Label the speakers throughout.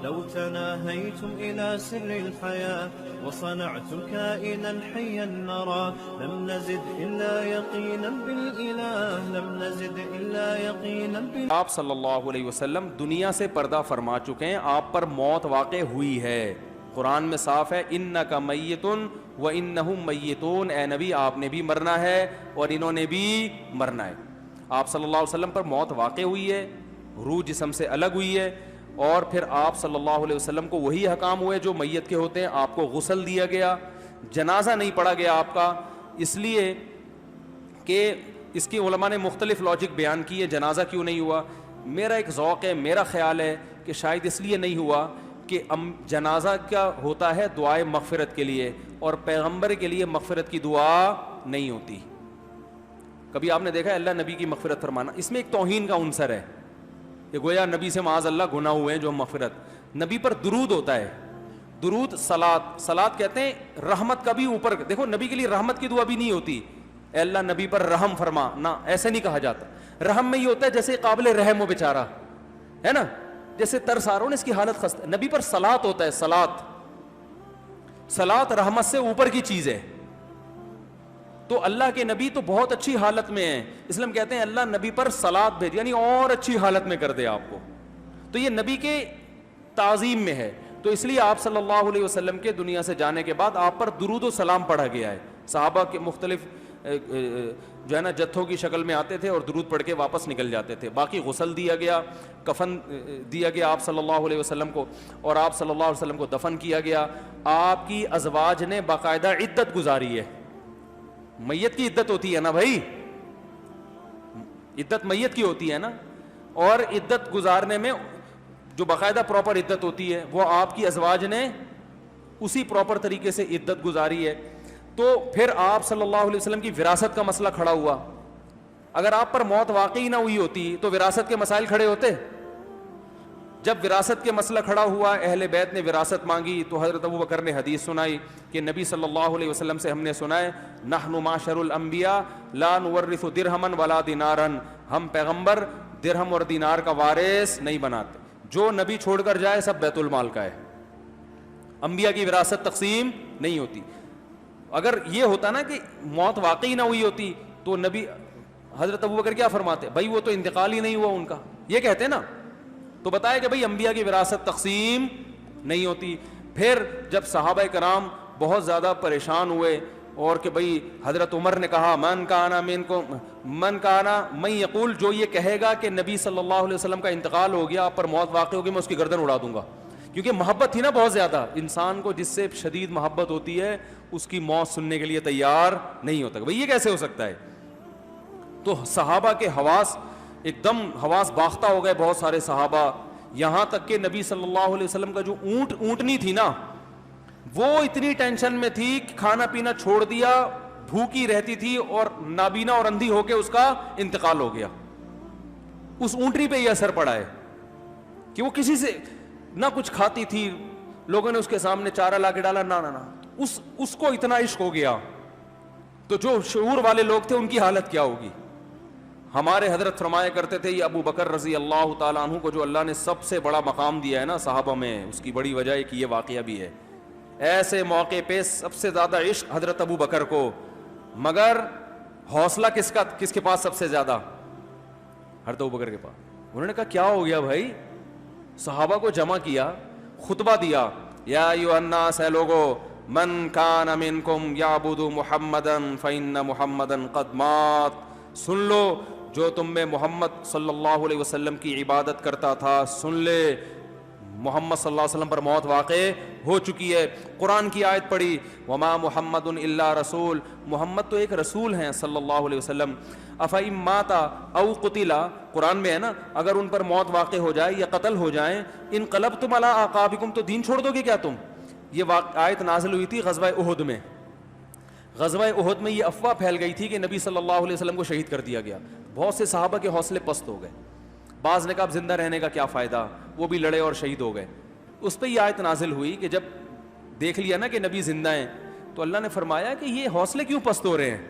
Speaker 1: لو تناهيتم إلى سر الحياة وصنعتم كائنا حيا نرى لم نزد إلا يقينا بالإله لم نزد إلا يقينا بالإله.
Speaker 2: آپ صلی اللہ علیہ وسلم دنیا سے پردہ فرما چکے ہیں, آپ پر موت واقع ہوئی ہے. قرآن میں صاف ہے انک میت وانہم میتون, اے نبی آپ نے بھی مرنا ہے اور انہوں نے بھی مرنا ہے. آپ صلی اللہ علیہ وسلم پر موت واقع ہوئی ہے, روح جسم سے الگ ہوئی ہے, اور پھر آپ صلی اللہ علیہ وسلم کو وہی حکام ہوئے جو میت کے ہوتے ہیں. آپ کو غسل دیا گیا, جنازہ نہیں پڑھا گیا آپ کا, اس لیے کہ اس کی علماء نے مختلف لاجک بیان کی ہے جنازہ کیوں نہیں ہوا. میرا ایک ذوق ہے, میرا خیال ہے کہ شاید اس لیے نہیں ہوا کہ جنازہ کیا ہوتا ہے دعائے مغفرت کے لیے, اور پیغمبر کے لیے مغفرت کی دعا نہیں ہوتی. کبھی آپ نے دیکھا ہے اللہ نبی کی مغفرت فرمانا, اس میں ایک توہین کا عنصر ہے کہ گویا نبی سے معاذ اللہ گناہ ہوئے ہیں جو مغفرت. نبی پر درود ہوتا ہے, درود صلات کہتے ہیں رحمت کا بھی اوپر. دیکھو نبی کے لیے رحمت کی دعا بھی نہیں ہوتی اے اللہ نبی پر رحم فرما, نہ ایسے نہیں کہا جاتا. رحم میں یہ ہوتا ہے جیسے قابل رحم ہو بیچارہ ہے نا, جیسے ترس آ رہا ہو نا, اس کی حالت خستہ. نبی پر صلات ہوتا ہے, صلات رحمت سے اوپر کی چیز ہے. تو اللہ کے نبی تو بہت اچھی حالت میں ہیں, اس لیے ہم کہتے ہیں اللہ نبی پر صلات بھیج, یعنی اور اچھی حالت میں کر دے آپ کو. تو یہ نبی کے تعظیم میں ہے, تو اس لیے آپ صلی اللہ علیہ وسلم کے دنیا سے جانے کے بعد آپ پر درود و سلام پڑھا گیا ہے. صحابہ کے مختلف جو ہے نا جتھوں کی شکل میں آتے تھے اور درود پڑھ کے واپس نکل جاتے تھے. باقی غسل دیا گیا, کفن دیا گیا آپ صلی اللہ علیہ وسلم کو, اور آپ صلی اللہ علیہ وسلم کو دفن کیا گیا. آپ کی ازواج نے باقاعدہ عدت گزاری ہے. میت کی عدت ہوتی ہے نا بھائی, عدت میت کی ہوتی ہے نا, اور عدت گزارنے میں جو باقاعدہ پراپر عدت ہوتی ہے وہ آپ کی ازواج نے اسی پراپر طریقے سے عدت گزاری ہے. تو پھر آپ صلی اللہ علیہ وسلم کی وراثت کا مسئلہ کھڑا ہوا. اگر آپ پر موت واقعی نہ ہوئی ہوتی تو وراثت کے مسائل کھڑے ہوتے. جب وراثت کے مسئلہ کھڑا ہوا, اہل بیت نے وراثت مانگی, تو حضرت ابو بکر نے حدیث سنائی کہ نبی صلی اللہ علیہ وسلم سے ہم نے سنا ہے نحن معشر الانبیاء لا نورث درہما ولا دینارا, ہم پیغمبر درہم اور دینار کا وارث نہیں بناتے, جو نبی چھوڑ کر جائے سب بیت المال کا ہے. انبیاء کی وراثت تقسیم نہیں ہوتی. اگر یہ ہوتا نا کہ موت واقعی نہ ہوئی ہوتی تو نبی حضرت ابو بکر کیا فرماتے, بھائی وہ تو انتقال ہی نہیں ہوا ان کا, یہ کہتے نا. تو بتایا کہ بھائی انبیاء کی وراثت تقسیم نہیں ہوتی. پھر جب صحابہ کرام بہت زیادہ پریشان ہوئے اور کہ بھئی حضرت عمر نے کہا من کانا من یقول, جو یہ کہے گا کہ نبی صلی اللہ علیہ وسلم کا انتقال ہو گیا, آپ پر موت واقع ہوگی, میں اس کی گردن اڑا دوں گا. کیونکہ محبت تھی نا بہت زیادہ. انسان کو جس سے شدید محبت ہوتی ہے اس کی موت سننے کے لیے تیار نہیں ہوتا. بھئی یہ کیسے ہو سکتا ہے. تو صحابہ کے حواس ایک دم حواس باختہ ہو گئے, بہت سارے صحابہ, یہاں تک کہ نبی صلی اللہ علیہ وسلم کا جو اونٹنی تھی نا وہ اتنی ٹینشن میں تھی کہ کھانا پینا چھوڑ دیا, بھوکی رہتی تھی اور نابینا اور اندھی ہو کے اس کا انتقال ہو گیا. اس اونٹنی پہ یہ اثر پڑا ہے کہ وہ کسی سے نہ کچھ کھاتی تھی, لوگوں نے اس کے سامنے چارہ لا کے ڈالا, نہ اس کو اتنا عشق ہو گیا. تو جو شعور والے لوگ تھے ان کی حالت کیا ہوگی. ہمارے حضرت فرمایا کرتے تھے یہ ابو بکر رضی اللہ تعالیٰ عنہ کو جو اللہ نے سب سے بڑا مقام دیا ہے نا صحابہ میں, اس کی بڑی وجہ ہے کہ یہ واقعہ بھی ہے. ایسے موقع پہ سب سے زیادہ عشق حضرت ابو بکر کو, مگر حوصلہ کس کے پاس سب سے زیادہ, حضرت ابو بکر کے پاس. انہوں نے کہا کیا ہو گیا بھائی. صحابہ کو جمع کیا, خطبہ دیا, یا ایھا الناس, اے لوگو, من کان منکم یعبد محمدا فإن محمدا قد مات, سن لو جو تم میں محمد صلی اللہ علیہ وسلم کی عبادت کرتا تھا سن لے, محمد صلی اللہ علیہ وسلم پر موت واقع ہو چکی ہے. قرآن کی آیت پڑھی وما محمد الا رسول, محمد تو ایک رسول ہیں صلی اللہ علیہ وسلم. افإن مات او قتل, قرآن میں ہے نا, اگر ان پر موت واقع ہو جائے یا قتل ہو جائیں, انقلبتم علی اعقابکم, تو دین چھوڑ دو گے کیا تم. یہ آیت نازل ہوئی تھی غزوہ احد میں. غزوہ احد میں یہ افواہ پھیل گئی تھی کہ نبی صلی اللہ علیہ وسلم کو شہید کر دیا گیا. بہت سے صحابہ کے حوصلے پست ہو گئے. بعض نے کہا اب زندہ رہنے کا کیا فائدہ, وہ بھی لڑے اور شہید ہو گئے. اس پہ یہ آیت نازل ہوئی کہ جب دیکھ لیا نا کہ نبی زندہ ہیں تو اللہ نے فرمایا کہ یہ حوصلے کیوں پست ہو رہے ہیں.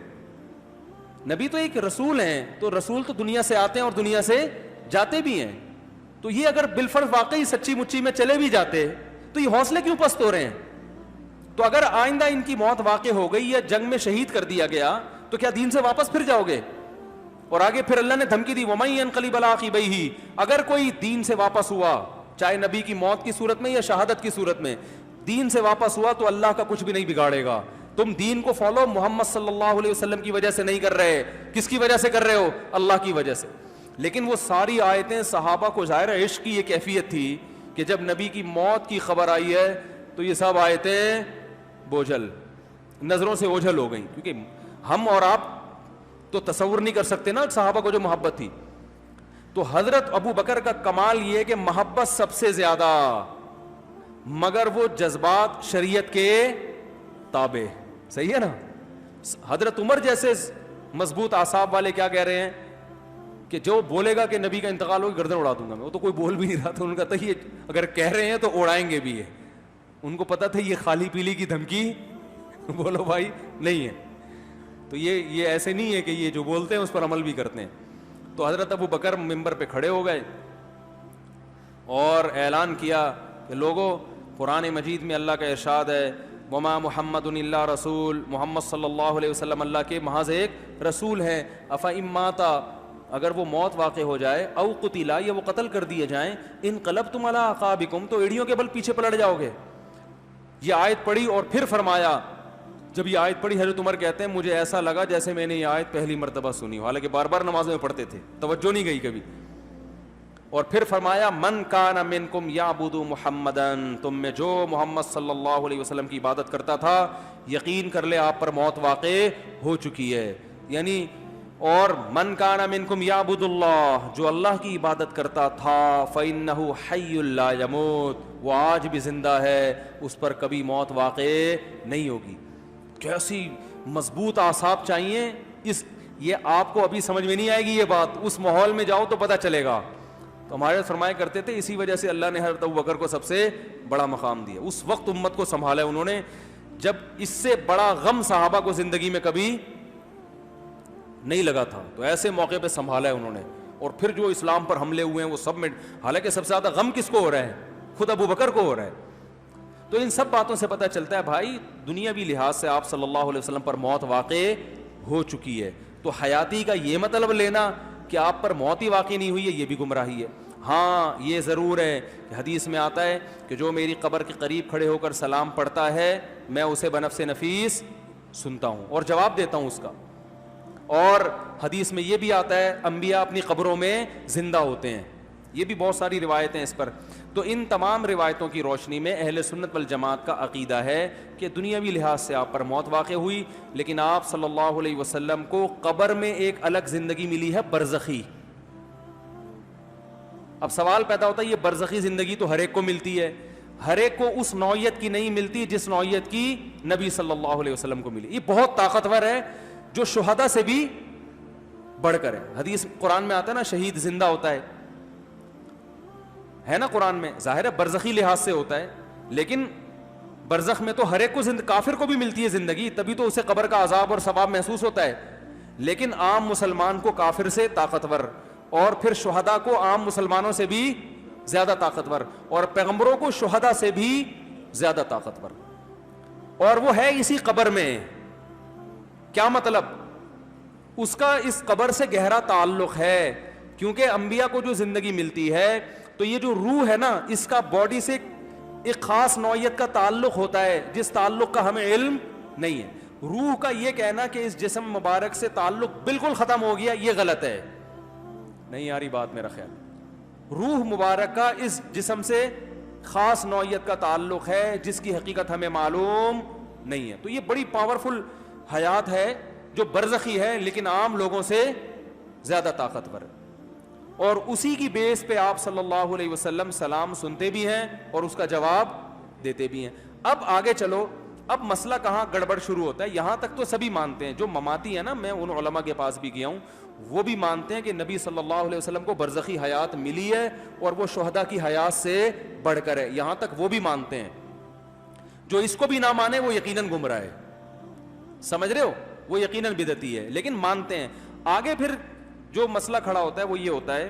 Speaker 2: نبی تو ایک رسول ہیں, تو رسول تو دنیا سے آتے ہیں اور دنیا سے جاتے بھی ہیں. تو یہ اگر بالفرض واقعی سچی مچی میں چلے بھی جاتے تو یہ حوصلے کیوں پست ہو رہے ہیں؟ تو اگر آئندہ ان کی موت واقع ہو گئی یا جنگ میں شہید کر دیا گیا تو کیا دین سے واپس پھر جاؤ گے؟ اور آگے پھر اللہ نے دھمکی دی وَمَن يَنْقَلِبْ عَلَىٰ عَقِبَيْهِ، اگر کوئی دین سے واپس ہوا، چاہے نبی کی موت کی صورت میں یا شہادت کی صورت میں، دین سے واپس ہوا تو اللہ کا کچھ بھی نہیں بگاڑے گا. تم دین کو فالو محمد صلی اللہ علیہ وسلم کی وجہ سے نہیں کر رہے، کس کی وجہ سے کر رہے ہو؟ اللہ کی وجہ سے. لیکن وہ ساری آیتیں صحابہ کو ظاہر عشق کی یہ کیفیت تھی کہ جب نبی کی موت کی خبر آئی ہے تو یہ سب آیتیں بوجھل، نظروں سے اوجھل ہو گئیں. کیونکہ ہم اور آپ تو تصور نہیں کر سکتے نا صحابہ کو جو محبت تھی. تو حضرت ابو بکر کا کمال یہ کہ محبت سب سے زیادہ، مگر وہ جذبات شریعت کے تابع. صحیح ہے نا؟ حضرت عمر جیسے مضبوط اعصاب والے کیا کہہ رہے ہیں کہ جو بولے گا کہ نبی کا انتقال ہو گردن اڑا دوں گا میں، وہ تو کوئی بول بھی نہیں رہا تھا. ان کا تو یہ اگر کہہ رہے ہیں تو اڑائیں گے بھی ہے. ان کو پتا تھا یہ خالی پیلی کی دھمکی بولو بھائی نہیں ہے. تو یہ ایسے نہیں ہے کہ یہ جو بولتے ہیں اس پر عمل بھی کرتے ہیں. تو حضرت ابو بکر ممبر پہ کھڑے ہو گئے اور اعلان کیا کہ لوگوں، قرآن مجید میں اللہ کا ارشاد ہے وما محمد الا رسول، محمد صلی اللہ علیہ وسلم اللہ کے محض ایک رسول ہیں. افإن مات، اگر وہ موت واقع ہو جائے، او قتلا، یا وہ قتل کر دیے جائیں، انقلبتم علی اعقابکم، تو ایڑیوں کے بل پیچھے پلٹ جاؤ گے. یہ آیت پڑھی اور پھر فرمایا، جب یہ آیت پڑھی حضرت عمر کہتے ہیں مجھے ایسا لگا جیسے میں نے یہ آیت پہلی مرتبہ سنی ہو، حالانکہ بار بار نمازوں میں پڑھتے تھے، توجہ نہیں گئی کبھی. اور پھر فرمایا من کان منکم یعبد محمدن، تم میں جو محمد صلی اللہ علیہ وسلم کی عبادت کرتا تھا یقین کر لے آپ پر موت واقع ہو چکی ہے. یعنی اور من کان منکم یعبد اللہ، جو اللہ کی عبادت کرتا تھا فإنہ حی لا یموت، وہ آج بھی زندہ ہے، اس پر کبھی موت واقع نہیں ہوگی. کیسی مضبوط اعصاب چاہیے. یہ آپ کو ابھی سمجھ میں نہیں آئے گی یہ بات، اس ماحول میں جاؤ تو پتہ چلے گا. تو ہمارے فرمایا کرتے تھے اسی وجہ سے اللہ نے حضرت ابو بکر کو سب سے بڑا مقام دیا. اس وقت امت کو سنبھالا انہوں نے جب اس سے بڑا غم صحابہ کو زندگی میں کبھی نہیں لگا تھا، تو ایسے موقع پہ سنبھالا ہے انہوں نے. اور پھر جو اسلام پر حملے ہوئے ہیں وہ سب میں، حالانکہ سب سے زیادہ غم کس کو ہو رہا ہے؟ خود ابو بکر کو ہو رہا ہے. تو ان سب باتوں سے پتہ چلتا ہے بھائی دنیاوی لحاظ سے آپ صلی اللہ علیہ وسلم پر موت واقع ہو چکی ہے. تو حیاتی کا یہ مطلب لینا کہ آپ پر موت ہی واقع نہیں ہوئی ہے، یہ بھی گمراہی ہے. ہاں یہ ضرور ہے کہ حدیث میں آتا ہے کہ جو میری قبر کے قریب کھڑے ہو کر سلام پڑھتا ہے میں اسے بنفس نفیس سنتا ہوں اور جواب دیتا ہوں اس کا. اور حدیث میں یہ بھی آتا ہے انبیاء اپنی قبروں میں زندہ ہوتے ہیں. یہ بھی بہت ساری روایتیں اس پر. تو ان تمام روایتوں کی روشنی میں اہل سنت والجماعت کا عقیدہ ہے کہ دنیاوی لحاظ سے آپ پر موت واقع ہوئی، لیکن آپ صلی اللہ علیہ وسلم کو قبر میں ایک الگ زندگی ملی ہے، برزخی. اب سوال پیدا ہوتا ہے یہ برزخی زندگی تو ہر ایک کو ملتی ہے، ہر ایک کو اس نوعیت کی نہیں ملتی جس نوعیت کی نبی صلی اللہ علیہ وسلم کو ملی. یہ بہت طاقتور ہے جو شہداء سے بھی بڑھ کر ہے. حدیث قرآن میں آتا ہے نا شہید زندہ ہوتا ہے نا قرآن میں. ظاہر ہے برزخی لحاظ سے ہوتا ہے، لیکن برزخ میں تو ہر ایک کو کافر کو بھی ملتی ہے زندگی، تبھی تو اسے قبر کا عذاب اور ثواب محسوس ہوتا ہے. لیکن عام مسلمان کو کافر سے طاقتور، اور پھر شہداء کو عام مسلمانوں سے بھی زیادہ طاقتور، اور پیغمبروں کو شہداء سے بھی زیادہ طاقتور. اور وہ ہے اسی قبر میں. کیا مطلب؟ اس کا اس قبر سے گہرا تعلق ہے، کیونکہ انبیاء کو جو زندگی ملتی ہے تو یہ جو روح ہے نا اس کا باڈی سے ایک خاص نوعیت کا تعلق ہوتا ہے جس تعلق کا ہمیں علم نہیں ہے. روح کا یہ کہنا کہ اس جسم مبارک سے تعلق بالکل ختم ہو گیا یہ غلط ہے. نہیں آ رہی بات میرا خیال. روح مبارک کا اس جسم سے خاص نوعیت کا تعلق ہے جس کی حقیقت ہمیں معلوم نہیں ہے. تو یہ بڑی پاورفل حیات ہے جو برزخی ہے لیکن عام لوگوں سے زیادہ طاقتور ہے. اور اسی کی بیس پہ آپ صلی اللہ علیہ وسلم سلام سنتے بھی ہیں اور اس کا جواب دیتے بھی ہیں. اب آگے چلو، اب مسئلہ کہاں گڑبڑ شروع ہوتا ہے. یہاں تک تو سبھی مانتے ہیں، جو مماتی ہیں نا، میں ان علماء کے پاس بھی گیا ہوں، وہ بھی مانتے ہیں کہ نبی صلی اللہ علیہ وسلم کو برزخی حیات ملی ہے اور وہ شہداء کی حیات سے بڑھ کر ہے. یہاں تک وہ بھی مانتے ہیں. جو اس کو بھی نہ مانے وہ یقیناً گمراہ ہے. سمجھ رہے ہو؟ وہ یقیناً بدعتی ہے لیکن مانتے ہیں. آگے پھر جو مسئلہ کھڑا ہوتا ہے وہ یہ ہوتا ہے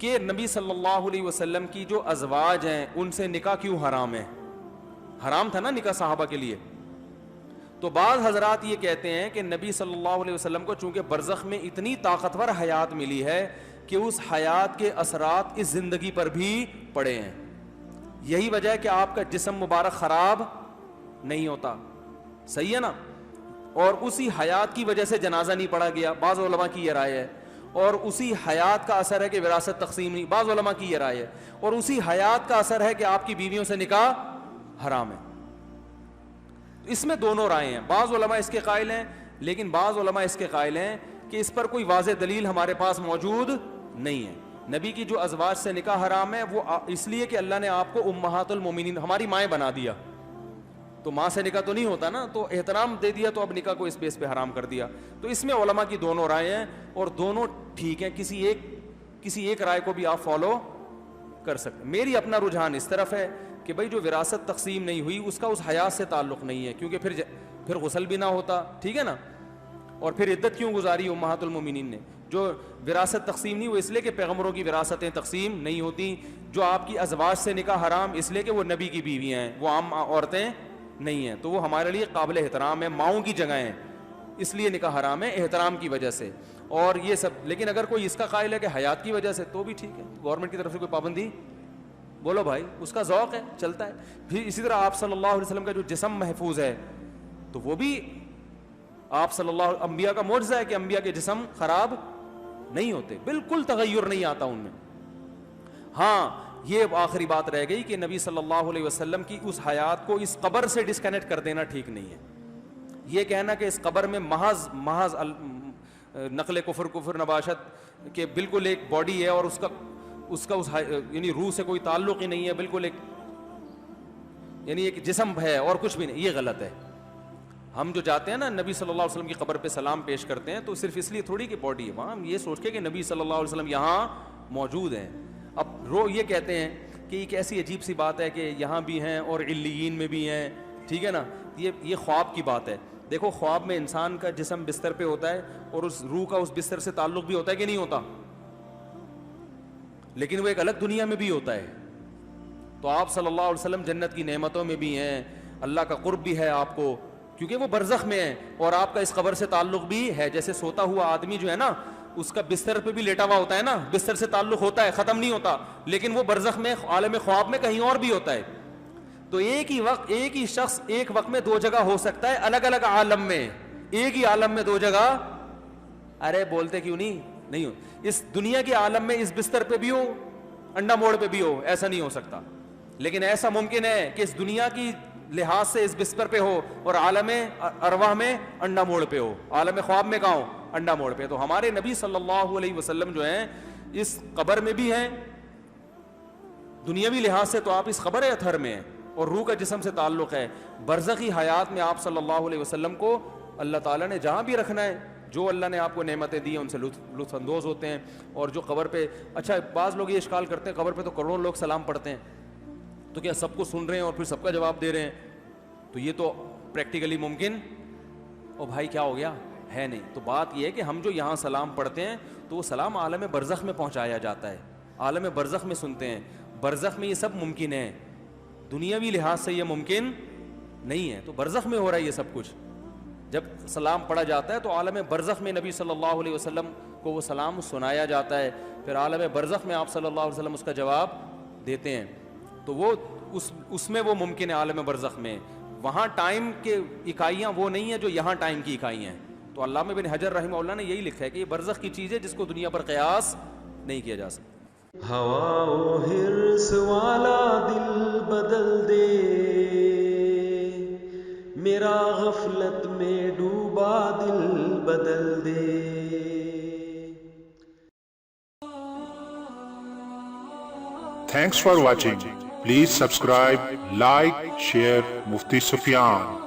Speaker 2: کہ نبی صلی اللہ علیہ وسلم کی جو ازواج ہیں ان سے نکاح کیوں حرام ہے؟ حرام تھا نا نکاح صحابہ کے لیے. تو بعض حضرات یہ کہتے ہیں کہ نبی صلی اللہ علیہ وسلم کو چونکہ برزخ میں اتنی طاقتور حیات ملی ہے کہ اس حیات کے اثرات اس زندگی پر بھی پڑے ہیں. یہی وجہ ہے کہ آپ کا جسم مبارک خراب نہیں ہوتا. صحیح ہے نا؟ اور اسی حیات کی وجہ سے جنازہ نہیں پڑھا گیا. بعض علماء کی یہ رائے ہے. اور اسی حیات کا اثر ہے کہ وراثت تقسیم نہیں. بعض علماء کی یہ رائے ہے. اور اسی حیات کا اثر ہے کہ آپ کی بیویوں سے نکاح حرام ہے. اس میں دونوں رائے ہیں. بعض علماء اس کے قائل ہیں, لیکن بعض علماء اس کے قائل ہیں کہ اس پر کوئی واضح دلیل ہمارے پاس موجود نہیں ہے. نبی کی جو ازواج سے نکاح حرام ہے وہ اس لیے کہ اللہ نے آپ کو امہات المومنین, ہماری مائیں بنا دیا. تو ماں سے نکاح تو نہیں ہوتا نا, تو احترام دے دیا, تو اب نکاح کو اس بیس پہ حرام کر دیا. تو اس میں علماء کی دونوں رائے ہیں اور دونوں ٹھیک ہیں. کسی ایک رائے کو بھی آپ فالو کر سکتے. میری اپنا رجحان اس طرف ہے کہ بھائی جو وراثت تقسیم نہیں ہوئی اس کا اس حیات سے تعلق نہیں ہے, کیونکہ پھر غسل بھی نہ ہوتا. ٹھیک ہے نا؟ اور پھر عدت کیوں گزاری امہات المومنین نے؟ جو وراثت تقسیم نہیں وہ اس لیے کہ پیغمبروں کی وراثتیں تقسیم نہیں ہوتی. جو آپ کی ازواج سے نکاح حرام اس لیے کہ وہ نبی کی بیویاں ہیں, وہ عام عورتیں نہیں ہیں, تو وہ ہمارے لیے قابل احترام ہے, ماؤں کی جگہ ہیں, اس لیے نکاح حرام ہے احترام کی وجہ سے. اور یہ سب, لیکن اگر کوئی اس کا قائل ہے کہ حیات کی وجہ سے تو بھی ٹھیک ہے, گورنمنٹ کی طرف سے کوئی پابندی, بولو بھائی, اس کا ذوق ہے, چلتا ہے. پھر اسی طرح آپ صلی اللہ علیہ وسلم کا جو جسم محفوظ ہے تو وہ بھی آپ صلی اللہ, انبیاء کا معجزہ ہے کہ انبیاء کے جسم خراب نہیں ہوتے, بالکل تغیر نہیں آتا ان میں. ہاں یہ آخری بات رہ گئی کہ نبی صلی اللہ علیہ وسلم کی اس حیات کو اس قبر سے ڈسکنیکٹ کر دینا ٹھیک نہیں ہے. یہ کہنا کہ اس قبر میں محض نقل کفر نباشت کے بالکل ایک باڈی ہے اور اس کا یعنی روح سے کوئی تعلق ہی نہیں ہے, بالکل یعنی ایک جسم ہے اور کچھ بھی نہیں, یہ غلط ہے. ہم جو جاتے ہیں نا نبی صلی اللہ علیہ وسلم کی قبر پہ سلام پیش کرتے ہیں تو صرف اس لیے تھوڑی کہ باڈی ہے وہاں, ہم یہ سوچ کے کہ نبی صلی اللہ علیہ وسلم یہاں موجود ہیں. اب یہ کہتے ہیں کہ ایک ایسی عجیب سی بات ہے کہ یہاں بھی ہیں اور علیین میں بھی ہیں. ٹھیک ہے نا؟ یہ خواب کی بات ہے. دیکھو خواب میں انسان کا جسم بستر پہ ہوتا ہے اور اس روح کا اس بستر سے تعلق بھی ہوتا ہے کہ نہیں ہوتا, لیکن وہ ایک الگ دنیا میں بھی ہوتا ہے. تو آپ صلی اللہ علیہ وسلم جنت کی نعمتوں میں بھی ہیں, اللہ کا قرب بھی ہے آپ کو, کیونکہ وہ برزخ میں ہیں, اور آپ کا اس قبر سے تعلق بھی ہے. جیسے سوتا ہوا آدمی جو ہے نا اس کا بستر پہ بھی لیٹا ہوا ہوتا ہے نا, بستر سے تعلق ہوتا ہے, ختم نہیں ہوتا, لیکن وہ برزخ میں عالم خواب میں کہیں اور بھی ہوتا ہے. تو ایک ہی شخص ایک وقت میں دو جگہ ہو سکتا ہے, الگ الگ عالم میں, ایک ہی عالم میں دو جگہ. ارے بولتے کیوں نہیں ہو, اس دنیا کے عالم میں اس بستر پہ بھی ہو, انڈا موڑ پہ بھی ہو, ایسا نہیں ہو سکتا. لیکن ایسا ممکن ہے کہ اس دنیا کی لحاظ سے اس بستر پہ ہو اور عالم ارواح میں انڈا موڑ پہ ہو, عالم خواب میں کہاں ہو, انڈا موڑ پہ. تو ہمارے نبی صلی اللہ علیہ وسلم جو ہیں اس قبر میں بھی ہیں, دنیاوی لحاظ سے تو آپ اس قبر اطہر میں ہیں اور روح کا جسم سے تعلق ہے. برزخی حیات میں آپ صلی اللہ علیہ وسلم کو اللہ تعالیٰ نے جہاں بھی رکھنا ہے, جو اللہ نے آپ کو نعمتیں دی ہیں ان سے لطف اندوز ہوتے ہیں. اور جو قبر پہ, اچھا بعض لوگ یہ اشکال کرتے ہیں قبر پہ تو کروڑوں لوگ سلام پڑھتے ہیں, تو کیا سب کو سن رہے ہیں اور پھر سب کا جواب دے رہے ہیں؟ تو یہ تو پریکٹیکلی ممکن او بھائی کیا ہو گیا ہے نہیں. تو بات یہ ہے کہ ہم جو یہاں سلام پڑھتے ہیں تو وہ سلام عالم برزخ میں پہنچایا جاتا ہے, عالم برزخ میں سنتے ہیں. برزخ میں یہ سب ممکن ہے, دنیاوی لحاظ سے یہ ممکن نہیں ہے. تو برزخ میں ہو رہا ہے یہ سب کچھ. جب سلام پڑھا جاتا ہے تو عالم برزخ میں نبی صلی اللہ علیہ وسلم کو وہ سلام سنایا جاتا ہے, پھر عالم برزخ میں آپ صلی اللہ علیہ وسلم اس کا جواب دیتے ہیں. تو وہ اس میں وہ ممکن ہے عالم برزخ میں. وہاں ٹائم کے اکائیاں وہ نہیں ہیں جو یہاں ٹائم کی اکائی ہیں. تو علامہ ابن حجر رحمہ اللہ نے یہی لکھا ہے کہ یہ برزخ کی چیز ہے جس کو دنیا پر قیاس نہیں کیا جا سکتا.
Speaker 1: ہوا و حرص والا دل بدل دے, میرا غفلت میں ڈوبا دل بدل دے.
Speaker 3: Thanks for watching. Please subscribe, like, share Mufti Sufyan.